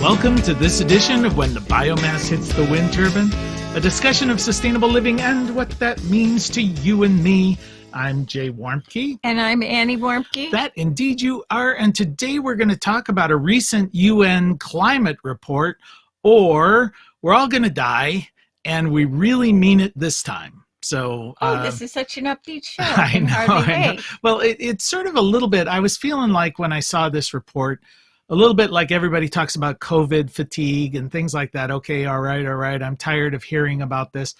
Welcome to this edition of When the Biomass Hits the Wind Turbine, a discussion of sustainable living and what that means to you and me. I'm Jay Warmke. And I'm Annie Warmke. That indeed you are. And today we're going to talk about a recent UN climate report, or We're All Going to Die, and we really mean it this time. So, this is such an upbeat show. I know. Well, it's sort of a little bit, I was feeling like when I saw this report, a little bit like everybody talks about COVID fatigue and things like that. Okay, all right. I'm tired of hearing about this.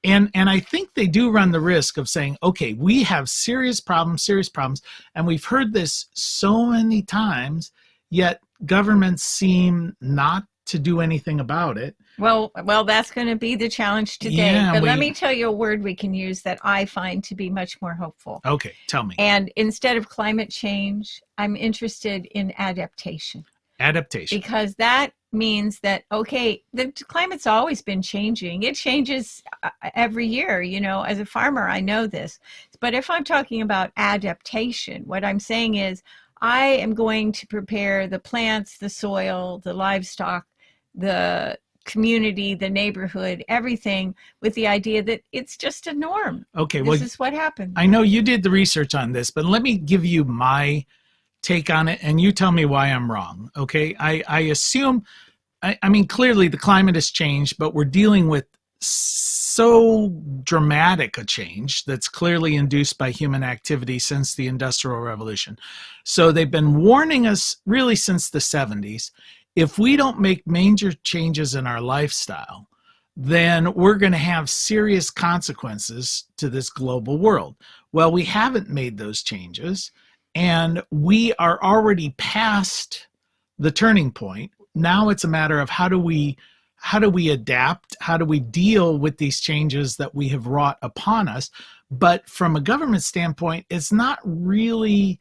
And I think they do run the risk of saying, okay, we have serious problems, and we've heard this so many times, yet governments seem not to do anything about it. Well, that's going to be the challenge today. Yeah, but let me tell you a word we can use that I find to be much more hopeful. Okay, tell me. And instead of climate change, I'm interested in adaptation. Adaptation. Because that means that, okay, the climate's always been changing. It changes every year. You know, as a farmer, I know this. But if I'm talking about adaptation, what I'm saying is I am going to prepare the plants, the soil, the livestock, the community, the neighborhood, everything with the idea that it's just a norm. Okay, this is what happens. I know you did the research on this, but let me give you my take on it, and you tell me why I'm wrong. Okay, I assume, I mean, clearly the climate has changed, but we're dealing with so dramatic a change that's clearly induced by human activity since the Industrial Revolution. So they've been warning us really since the 70s. If we don't make major changes in our lifestyle, then we're going to have serious consequences to this global world. Well, we haven't made those changes, and we are already past the turning point. Now it's a matter of how do we adapt? How do we deal with these changes that we have wrought upon us? But from a government standpoint, it's not really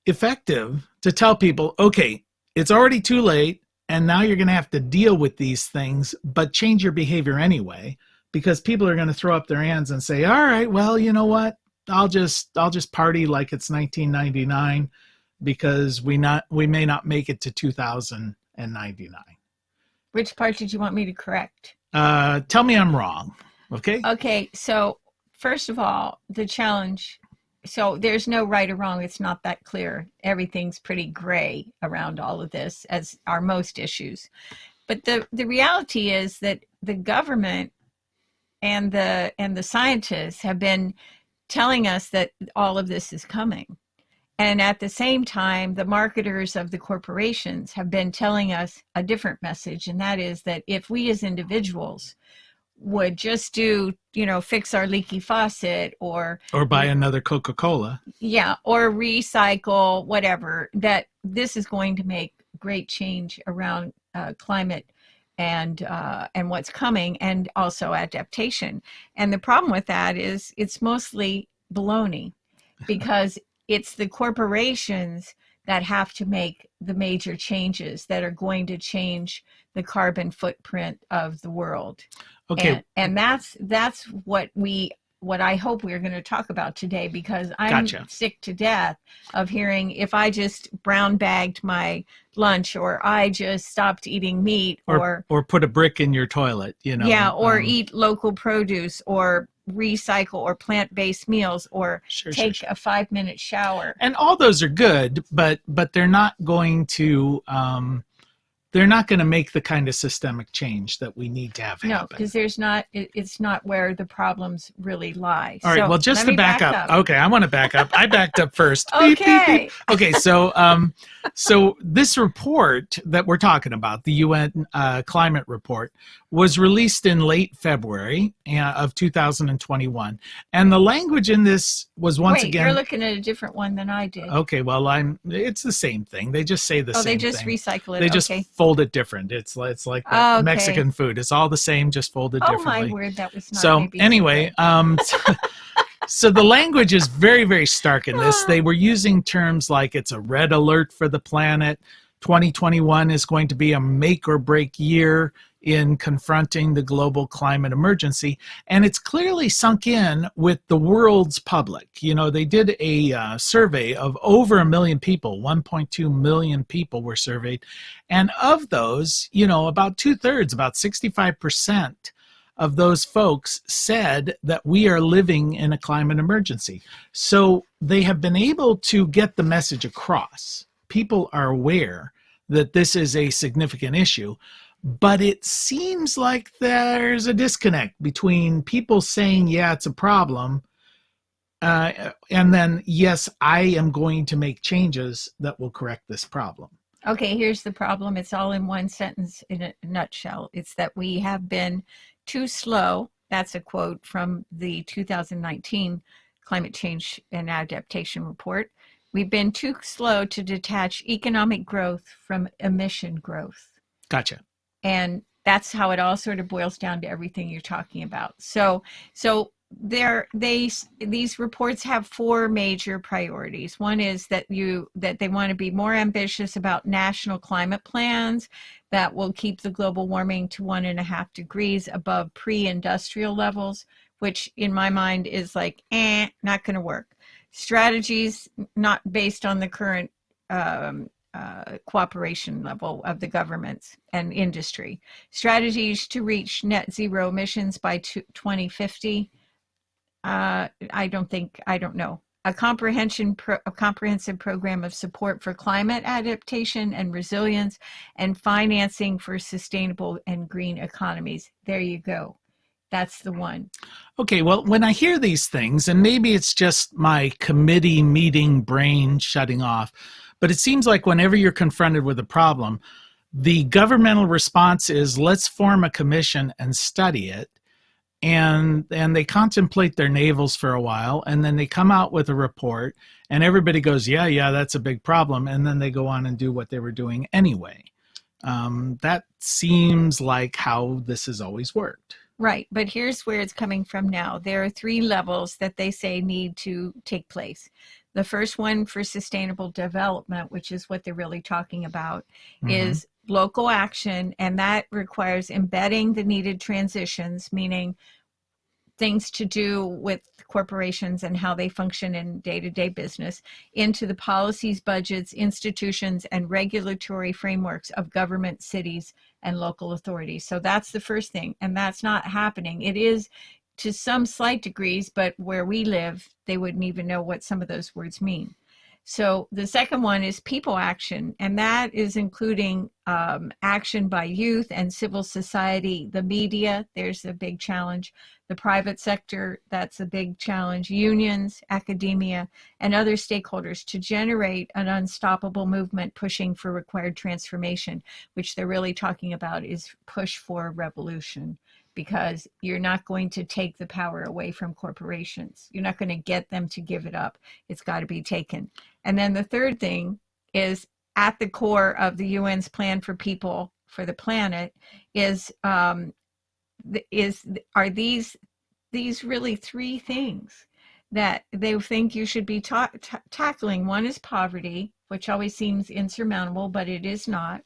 effective to tell people, okay, it's already too late, and now you're going to have to deal with these things, but change your behavior anyway, because people are going to throw up their hands and say, all right, well, you know what? I'll just party like it's 1999 because we may not make it to 2099. Which part did you want me to correct? Tell me I'm wrong. Okay. Okay. So first of all, the challenge. So there's no right or wrong. It's not that clear. Everything's pretty gray around all of this, as are most issues. But the reality is that the government and the scientists have been telling us that all of this is coming. And at the same time, the marketers of the corporations have been telling us a different message. And that is that if we as individuals would just do, fix our leaky faucet or buy another Coca-Cola. Yeah, or recycle, whatever, that this is going to make great change around climate and what's coming, and also adaptation. And the problem with that is it's mostly baloney, because it's the corporations that have to make the major changes that are going to change the carbon footprint of the world. Okay. And that's what I hope we're going to talk about today, because I'm sick to death of hearing if I just brown bagged my lunch, or I just stopped eating meat, or put a brick in your toilet, Yeah, or eat local produce, or recycle, or plant-based meals, or take a 5-minute shower. And all those are good, but they're not going to make the kind of systemic change that we need to have happen. No, because it's not where the problems really lie. All right, well, just to back up. Okay, I want to back up. I backed up first. Okay. Beep, beep, beep. Okay, so this report that we're talking about, the UN climate report, was released in late February of 2021. And the language in this was again... you're looking at a different one than I did. Okay, well, it's the same thing. They just say the same thing. Oh, they just recycle it. They just fold it different. It's like Mexican food. It's all the same, just folded differently. Oh, my word, that was not... So anyway, so the language is very, very stark in this. They were using terms like it's a red alert for the planet. 2021 is going to be a make or break year in confronting the global climate emergency. And it's clearly sunk in with the world's public. They did a survey of over 1 million people, 1.2 million people were surveyed. And of those, about 2/3, about 65% of those folks said that we are living in a climate emergency. So they have been able to get the message across. People are aware that this is a significant issue, but it seems like there's a disconnect between people saying, yeah, it's a problem, and then, yes, I am going to make changes that will correct this problem. Okay, here's the problem. It's all in one sentence in a nutshell. It's that we have been too slow. That's a quote from the 2019 Climate Change and Adaptation Report. We've been too slow to detach economic growth from emission growth. Gotcha. And that's how it all sort of boils down to everything you're talking about. So these reports have 4 major priorities. One is that they want to be more ambitious about national climate plans that will keep the global warming to 1.5 degrees above pre-industrial levels, which in my mind is like, not going to work. Strategies not based on the current cooperation level of the governments and industry. Strategies to reach net zero emissions by 2050. I don't know. A comprehensive program of support for climate adaptation and resilience, and financing for sustainable and green economies. There you go. That's the one. Okay, well, when I hear these things, and maybe it's just my committee meeting brain shutting off, but it seems like whenever you're confronted with a problem, the governmental response is, let's form a commission and study it. And they contemplate their navels for a while, and then they come out with a report, and everybody goes, yeah, that's a big problem. And then they go on and do what they were doing anyway. That seems like how this has always worked. Right. But here's where it's coming from now. There are 3 levels that they say need to take place. The first one for sustainable development, which is what they're really talking about, is local action. And that requires embedding the needed transitions, meaning things to do with corporations and how they function in day-to-day business, into the policies, budgets, institutions, and regulatory frameworks of government, cities, and local authorities. So that's the first thing, and that's not happening. It is to some slight degrees, but where we live, they wouldn't even know what some of those words mean. So the second one is people action, and that is including action by youth and civil society, the media, there's a big challenge, the private sector, that's a big challenge, unions, academia, and other stakeholders to generate an unstoppable movement pushing for required transformation, which they're really talking about is push for revolution. Because you're not going to take the power away from corporations. You're not going to get them to give it up. It's got to be taken. And then the third thing is at the core of the UN's plan for people, for the planet, are these really 3 things that they think you should be tackling. One is poverty, which always seems insurmountable, but it is not.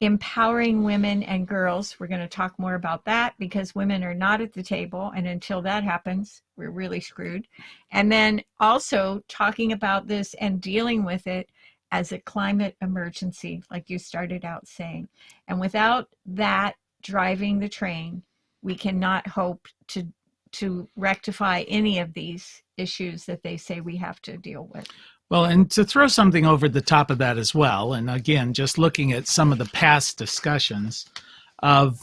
Empowering women and girls. We're going to talk more about that because women are not at the table. And until that happens, we're really screwed. And then also talking about this and dealing with it as a climate emergency, like you started out saying. And without that driving the train, we cannot hope to rectify any of these issues that they say we have to deal with. Well, and to throw something over the top of that as well, and again, just looking at some of the past discussions of,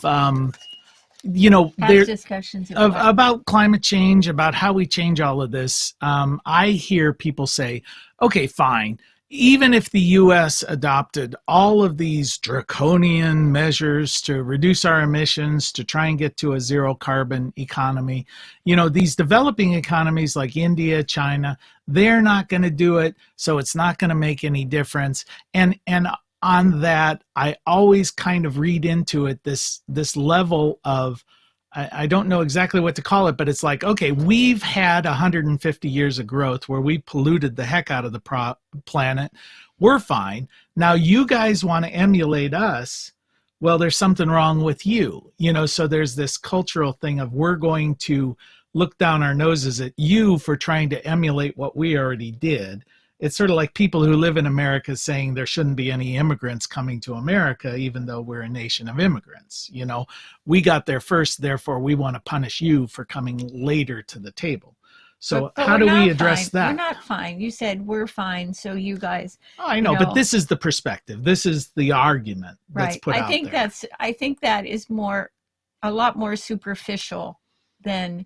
discussions about climate change, about how we change all of this, I hear people say, okay, fine. Even if the U.S. adopted all of these draconian measures to reduce our emissions, to try and get to a zero carbon economy, these developing economies like India, China, they're not going to do it. So it's not going to make any difference. And on that, I always kind of read into it this level of, I don't know exactly what to call it, but it's like, okay, we've had 150 years of growth where we polluted the heck out of the planet. we're fine. Now you guys want to emulate us. Well, there's something wrong with you. So there's this cultural thing of we're going to look down our noses at you for trying to emulate what we already did. It's sort of like people who live in America saying there shouldn't be any immigrants coming to America, even though we're a nation of immigrants. We got there first, therefore we want to punish you for coming later to the table. So but how do we address fine. that? We're not fine. You said we're fine, so you guys. Oh, I know, but this is the perspective. This is the argument that's put out there. I think that is a lot more superficial than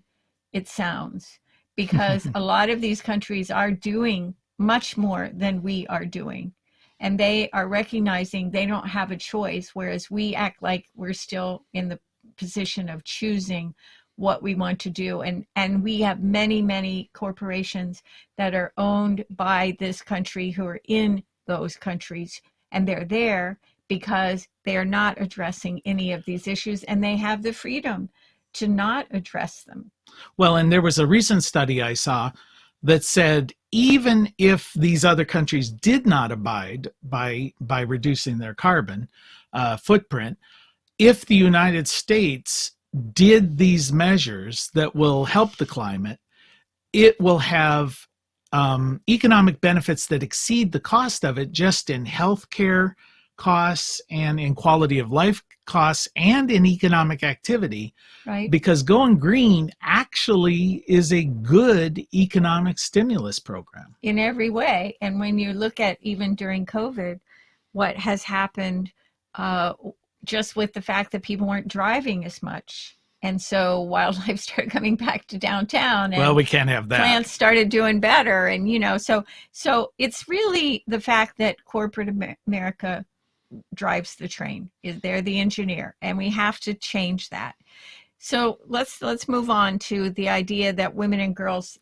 it sounds, because a lot of these countries are doing much more than we are doing, and they are recognizing they don't have a choice, whereas we act like we're still in the position of choosing what we want to do. And we have many corporations that are owned by this country who are in those countries, and they're there because they are not addressing any of these issues, and they have the freedom to not address them. Well, and there was a recent study I saw that said even if these other countries did not abide by reducing their carbon footprint, if the United States did these measures that will help the climate, it will have economic benefits that exceed the cost of it, just in healthcare costs and in quality of life costs and in economic activity. Right. Because going green actually is a good economic stimulus program. In every way. And when you look at even during COVID, what has happened just with the fact that people weren't driving as much. And so wildlife started coming back to downtown, and well, we can't have that. Plants started doing better. And, so it's really the fact that corporate America drives the train. They're the engineer, and we have to change that. So let's move on to the idea that women and girls,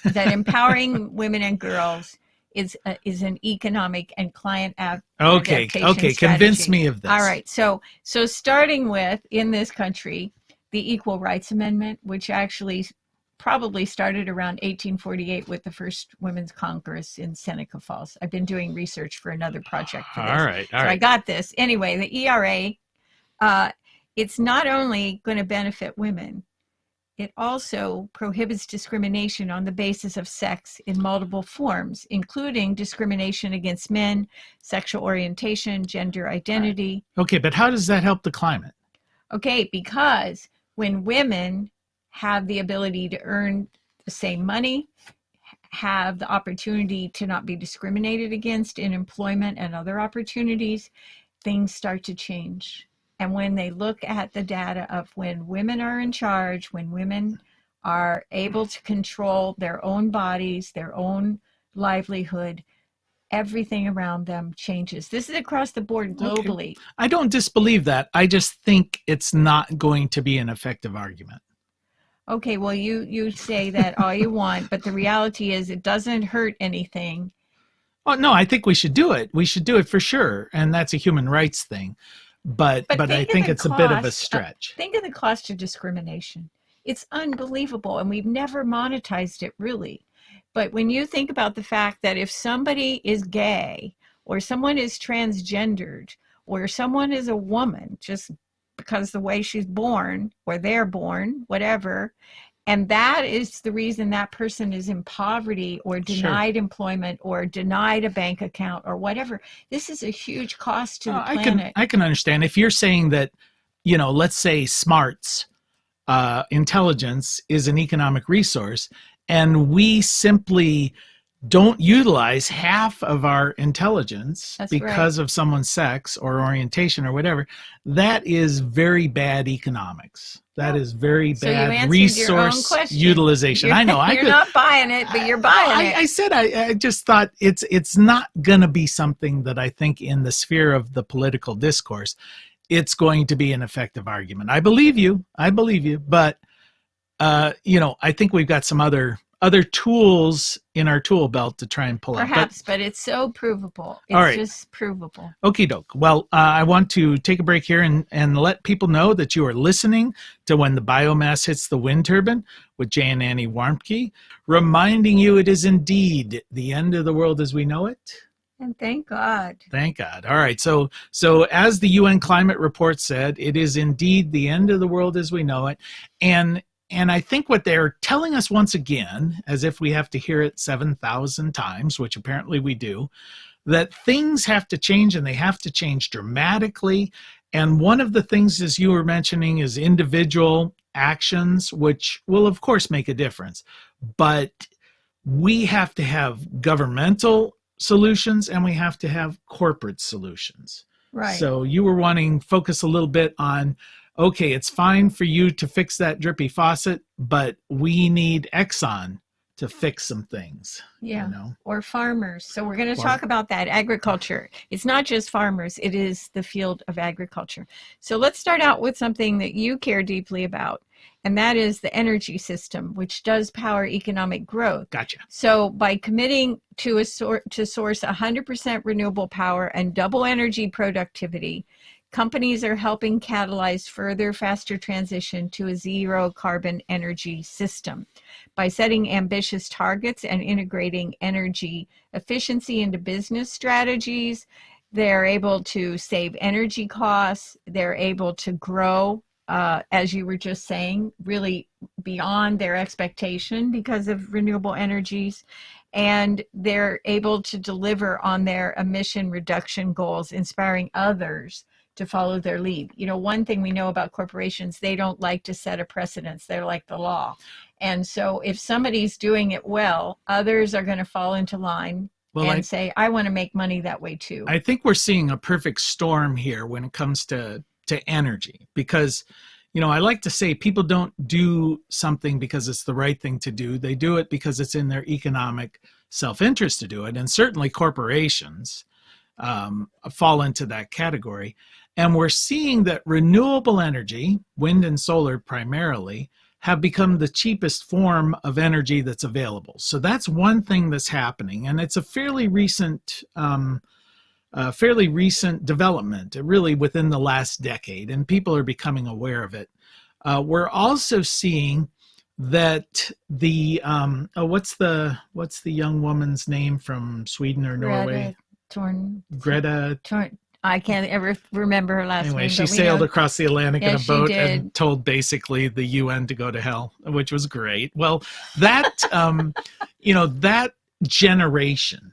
that empowering women and girls is an economic and client adaptation strategy. Convince me of this. All right. So starting with, in this country, the Equal Rights Amendment, which actually probably started around 1848 with the first Women's Congress in Seneca Falls. I've been doing research for another project for this. All right. I got this. Anyway, the ERA, it's not only going to benefit women, it also prohibits discrimination on the basis of sex in multiple forms, including discrimination against men, sexual orientation, gender identity. Okay, but how does that help the climate? Okay, because when women have the ability to earn the same money, have the opportunity to not be discriminated against in employment and other opportunities, things start to change. And when they look at the data of when women are in charge, when women are able to control their own bodies, their own livelihood, everything around them changes. This is across the board globally. Okay. I don't disbelieve that. I just think it's not going to be an effective argument. Okay, well, you say that all you want, but the reality is it doesn't hurt anything. Oh, no, I think we should do it. We should do it for sure. And that's a human rights thing. But I think it's a bit of a stretch. Think of the cost of discrimination. It's unbelievable, and we've never monetized it really. But when you think about the fact that if somebody is gay, or someone is transgendered, or someone is a woman just because the way she's born, or they're born, whatever, and that is the reason that person is in poverty or denied employment or denied a bank account or whatever. This is a huge cost to the planet. I can understand. If you're saying that, let's say smarts, intelligence is an economic resource, and we simply don't utilize half of our intelligence because of someone's sex or orientation or whatever, that is very bad economics. That is very bad resource utilization. I know. You're not buying it, but you're buying it. I said I just thought it's not going to be something that I think in the sphere of the political discourse, it's going to be an effective argument. I believe you, but I think we've got some other tools in our tool belt to try and pull out. Perhaps, but it's so provable. It's just provable. Okie doke. Well, I want to take a break here and let people know that you are listening to When the Biomass Hits the Wind Turbine with Jay and Annie Warmke, reminding you it is indeed the end of the world as we know it. And thank God. Thank God. All right. So as the UN climate report said, it is indeed the end of the world as we know it. And and I think what they're telling us once again, as if we have to hear it 7,000 times, which apparently we do, that things have to change and they have to change dramatically. And one of the things, as you were mentioning, is individual actions, which will, of course, make a difference. But we have to have governmental solutions and we have to have corporate solutions. Right. So you were wanting focus a little bit on, okay, it's fine for you to fix that drippy faucet, but we need Exxon to fix some things. Yeah. You know? Or farmers. So we're going to talk about that. Agriculture. It's not just farmers, it is the field of agriculture. So let's start out with something that you care deeply about, and that is the energy system, which does power economic growth. Gotcha. So by committing to source 100% renewable power and double energy productivity, companies are helping catalyze further, faster transition to a zero carbon energy system. By setting ambitious targets and integrating energy efficiency into business strategies, they're able to save energy costs. They're able to grow, as you were just saying, really beyond their expectation because of renewable energies. And they're able to deliver on their emission reduction goals, inspiring others to follow their lead. You know, one thing we know about corporations, they don't like to set a precedence. They're like the law. And so if somebody's doing it well, others are going to fall into line and say, I want to make money that way too. I think we're seeing a perfect storm here when it comes to energy, because, you know, I like to say people don't do something because it's the right thing to do. They do it because it's in their economic self-interest to do it. And certainly corporations fall into that category. And we're seeing that renewable energy, wind and solar primarily, have become the cheapest form of energy that's available. So that's one thing that's happening. And it's a fairly recent development, really within the last decade, and people are becoming aware of it. We're also seeing that the what's the young woman's name from Sweden or Norway? Greta. I can't ever remember her last name. Anyway, she sailed across the Atlantic in a boat and told basically the UN to go to hell, which was great. Well, that that generation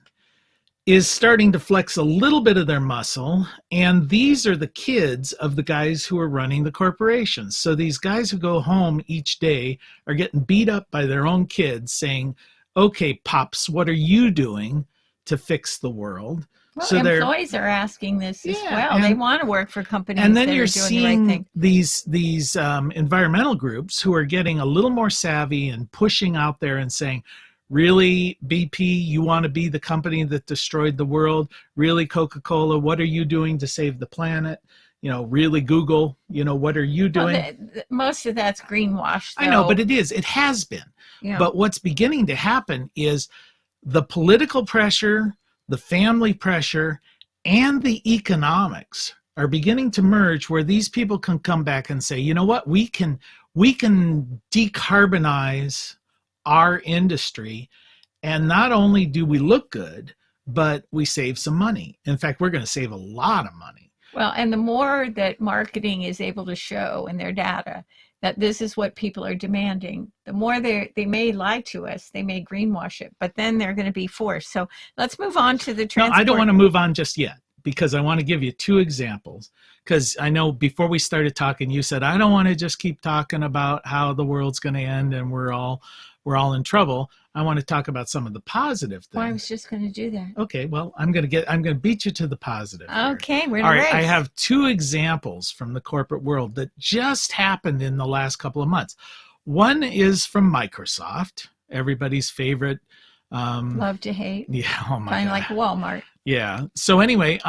is starting to flex a little bit of their muscle, and these are the kids of the guys who are running the corporations. So these guys who go home each day are getting beat up by their own kids saying, okay, Pops, what are you doing to fix the world? Well, so employees are asking this as well. They want to work for companies and then that you're are doing seeing the right thing. These environmental groups who are getting a little more savvy and pushing out there and saying, really, BP, you want to be the company that destroyed the world? Really, Coca-Cola, what are you doing to save the planet? You know, really, Google, you know, what are you doing? Well, most of that's greenwash, though. I know, but it is. It has been. Yeah. But what's beginning to happen is the political pressure, the family pressure, and the economics are beginning to merge, where these people can come back and say, you know what, we can decarbonize our industry, and not only do we look good, but we save some money. In fact, we're going to save a lot of money. Well, and the more that marketing is able to show in their data that this is what people are demanding, the more they may lie to us, they may greenwash it, but then they're going to be forced. So let's move on to the transport. No, I don't want to move on just yet, because I want to give you two examples. Because I know before we started talking, you said, I don't want to just keep talking about how the world's going to end and we're all in trouble. I want to talk about some of the positive things. Well, I was just going to do that. Okay, well, I'm going to beat you to the positive. Okay, we're in all a right. race. I have two examples from the corporate world that just happened in the last couple of months. One is from Microsoft, everybody's favorite. Love to hate. Yeah. Oh my God. Kind of like Walmart. Yeah. So anyway,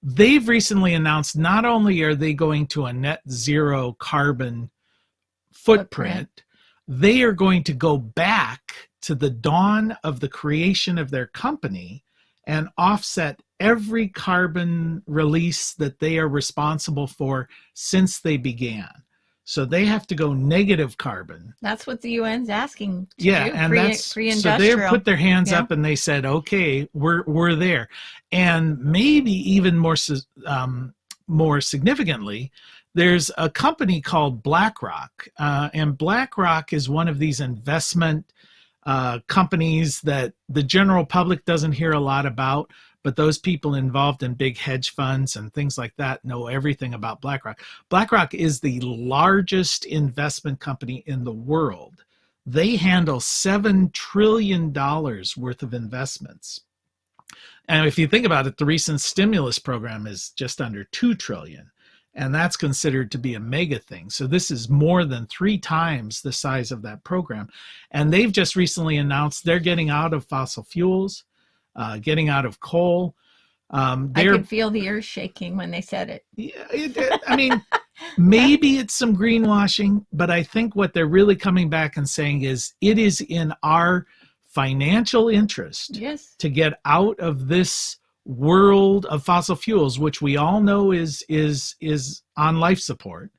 they've recently announced not only are they going to a net zero carbon footprint, they are going to go back to the dawn of the creation of their company and offset every carbon release that they are responsible for since they began. So they have to go negative carbon. That's what the UN's asking to Yeah, do. and that's so they Pre-industrial. put their hands Yeah. up and they said, "Okay, we're there." And maybe even more significantly, there's a company called BlackRock, and BlackRock is one of these investment companies that the general public doesn't hear a lot about, but those people involved in big hedge funds and things like that know everything about BlackRock. BlackRock is the largest investment company in the world. They handle $7 trillion worth of investments. And if you think about it, the recent stimulus program is just under 2 trillion. And that's considered to be a mega thing. So this is more than 3 times the size of that program. And they've just recently announced they're getting out of fossil fuels, getting out of coal. I could feel the earth shaking when they said it. I mean, maybe it's some greenwashing, but I think what they're really coming back and saying is it is in our financial interest Yes. to get out of this world of fossil fuels, which we all know is on life support,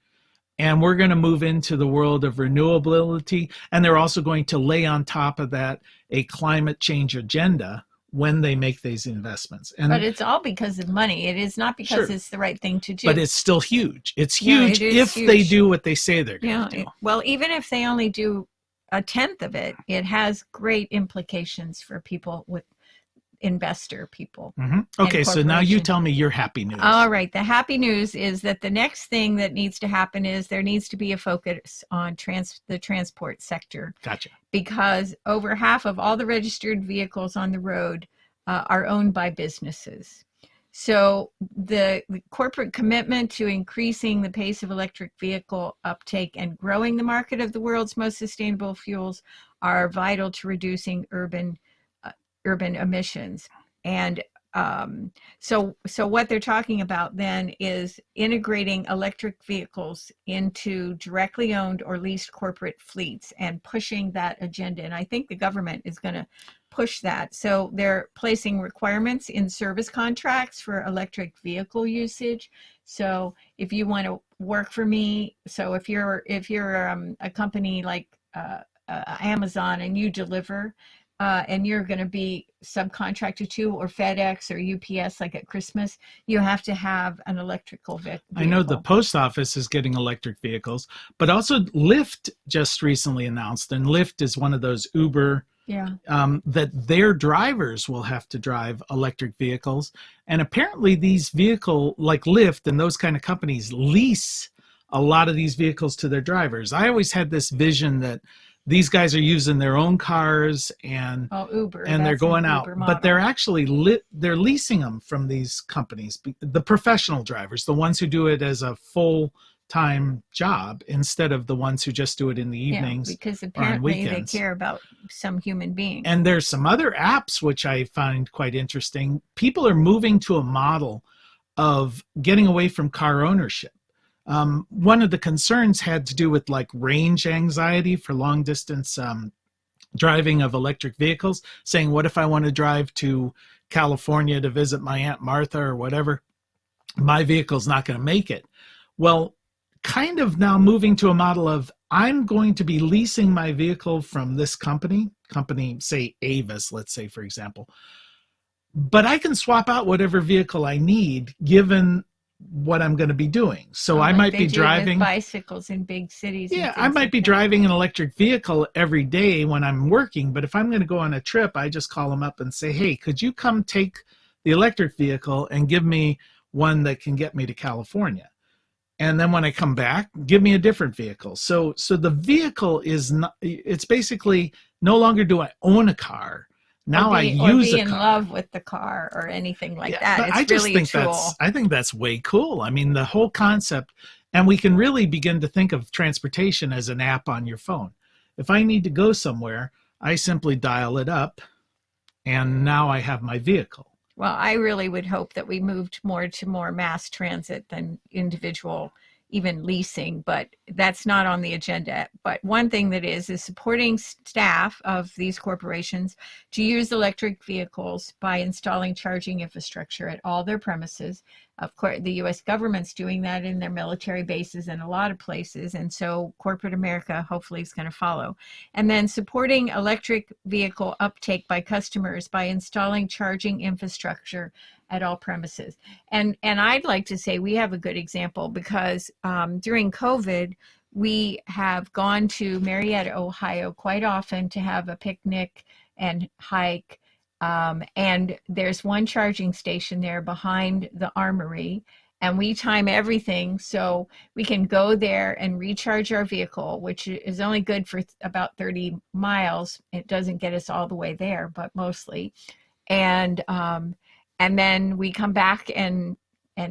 and we're going to move into the world of renewability. And they're also going to lay on top of that a climate change agenda when they make these investments. But it's all because of money. It is not because it's the right thing to do. But it's still huge. It's huge if they do what they say they're going to do. Well, even if they only do a tenth of it, it has great implications for people with investor people. Mm-hmm. Okay, so now you tell me your happy news. All right. The happy news is that the next thing that needs to happen is there needs to be a focus on the transport sector. Gotcha. Because over half of all the registered vehicles on the road are owned by businesses. So the corporate commitment to increasing the pace of electric vehicle uptake and growing the market of the world's most sustainable fuels are vital to reducing urban emissions. And so what they're talking about then is integrating electric vehicles into directly owned or leased corporate fleets and pushing that agenda. And I think the government is going to push that. So they're placing requirements in service contracts for electric vehicle usage. So if you want to work for me, so if you're a company like Amazon and you deliver, and you're going to be subcontracted to, or FedEx or UPS, like at Christmas, you have to have an electrical vehicle. I know the post office is getting electric vehicles, but also Lyft just recently announced, and Lyft is one of those Uber, that their drivers will have to drive electric vehicles. And apparently these like Lyft and those kind of companies lease a lot of these vehicles to their drivers. I always had this vision that these guys are using their own cars and Uber, and they're going out, but they're actually they're leasing them from these companies, the professional drivers, the ones who do it as a full-time job instead of the ones who just do it in the evenings. Because apparently they care about some human being. And there's some other apps which I find quite interesting. People are moving to a model of getting away from car ownership. One of the concerns had to do with like range anxiety for long distance driving of electric vehicles, saying, what if I want to drive to California to visit my Aunt Martha or whatever? My vehicle's not going to make it. Well, kind of now moving to a model of I'm going to be leasing my vehicle from this company, say Avis, let's say, for example, but I can swap out whatever vehicle I need given what I'm going to be doing. So I might be driving bicycles in big cities. Yeah, I might be driving an electric vehicle every day when I'm working, but if I'm going to go on a trip, I just call them up and say, hey, could you come take the electric vehicle and give me one that can get me to California? And then when I come back, give me a different vehicle. So the vehicle is not, it's basically no longer do I own a car. Now I use a car. Or be in love with the car or anything like that. But it's I just really think a tool. I think that's way cool. I mean, the whole concept, and we can really begin to think of transportation as an app on your phone. If I need to go somewhere, I simply dial it up, and now I have my vehicle. Well, I really would hope that we moved more to mass transit than individual even leasing, but that's not on the agenda. But one thing that is supporting staff of these corporations to use electric vehicles by installing charging infrastructure at all their premises. Of course, the U.S. government's doing that in their military bases in a lot of places, and so corporate America hopefully is going to follow. And then supporting electric vehicle uptake by customers by installing charging infrastructure at all premises. And I'd like to say we have a good example because during COVID, we have gone to Marietta, Ohio quite often to have a picnic and hike. And there's one charging station there behind the armory, and we time everything so we can go there and recharge our vehicle, which is only good for about 30 miles. It doesn't get us all the way there, but mostly. And then we come back and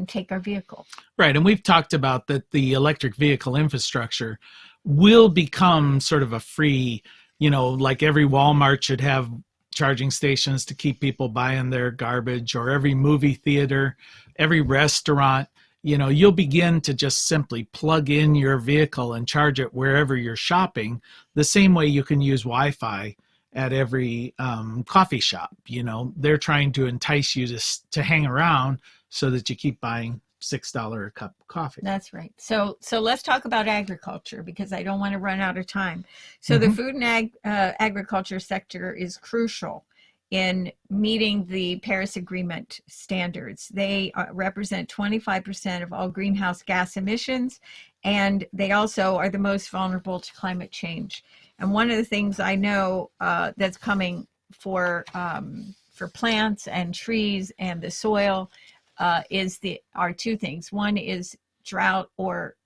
take our vehicle. Right. And we've talked about that the electric vehicle infrastructure will become sort of a free, like every Walmart should have charging stations to keep people buying their garbage, or every movie theater, every restaurant. You'll begin to just simply plug in your vehicle and charge it wherever you're shopping, the same way you can use Wi-Fi at every coffee shop. They're trying to entice you to hang around so that you keep buying $6 a cup of coffee. That's right. So let's talk about agriculture, because I don't want to run out of time. So the food and agriculture sector is crucial in meeting the Paris Agreement standards. They represent 25% of all greenhouse gas emissions, and they also are the most vulnerable to climate change. And one of the things I know that's coming for plants and trees and the soil are two things. One is drought or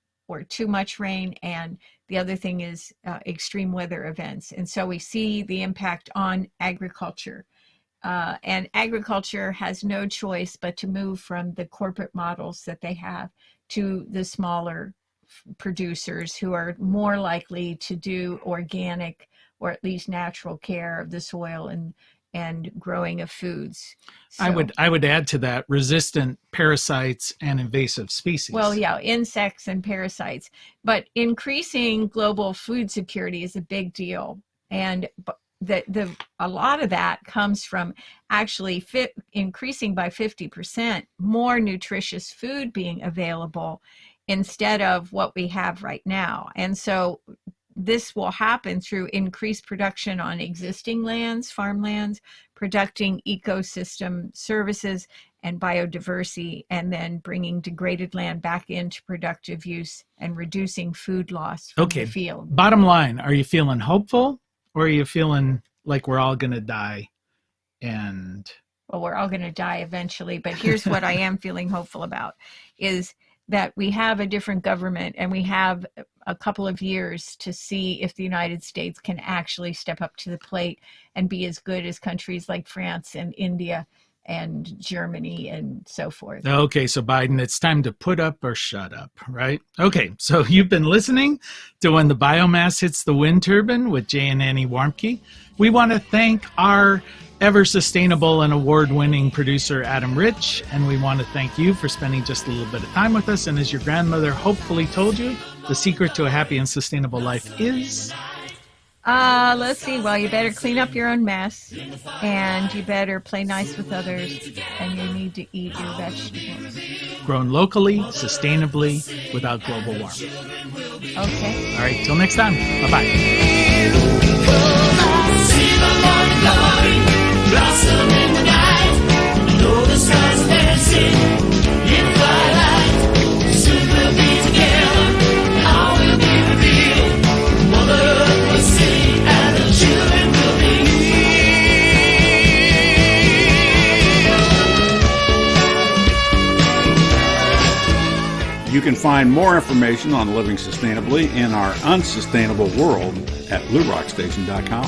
too much rain, and the other thing is extreme weather events. And so we see the impact on agriculture. And agriculture has no choice but to move from the corporate models that they have to the smaller producers who are more likely to do organic or at least natural care of the soil and growing of foods. So, I would add to that resistant parasites and invasive species. Well, yeah, insects and parasites. But increasing global food security is a big deal. And a lot of that comes from actually increasing by 50% more nutritious food being available instead of what we have right now. And so this will happen through increased production on existing lands, farmlands, protecting ecosystem services and biodiversity, and then bringing degraded land back into productive use and reducing food loss from the field. Bottom line, are you feeling hopeful, or are you feeling like we're all going to die? Well, we're all going to die eventually, but here's what I am feeling hopeful about is that we have a different government, and we have a couple of years to see if the United States can actually step up to the plate and be as good as countries like France and India and Germany and so forth. Okay, so Biden, it's time to put up or shut up, right? Okay, so you've been listening to When the Biomass Hits the Wind Turbine with Jay and Annie Warmke. We want to thank our ever sustainable and award-winning producer, Adam Rich, and we want to thank you for spending just a little bit of time with us. And as your grandmother hopefully told you, the secret to a happy and sustainable life is... let's see. Well, you better clean up your own mess, and you better play nice with others, and you need to eat your vegetables. Grown locally, sustainably, without global warming. Okay. All right, till next time. Bye-bye. Blossom in the night, know the stars are dancing in twilight. Soon we'll be together, all will be revealed. Mother Earth will sing, and the children will be. You can find more information on living sustainably in our unsustainable world at bluerockstation.com.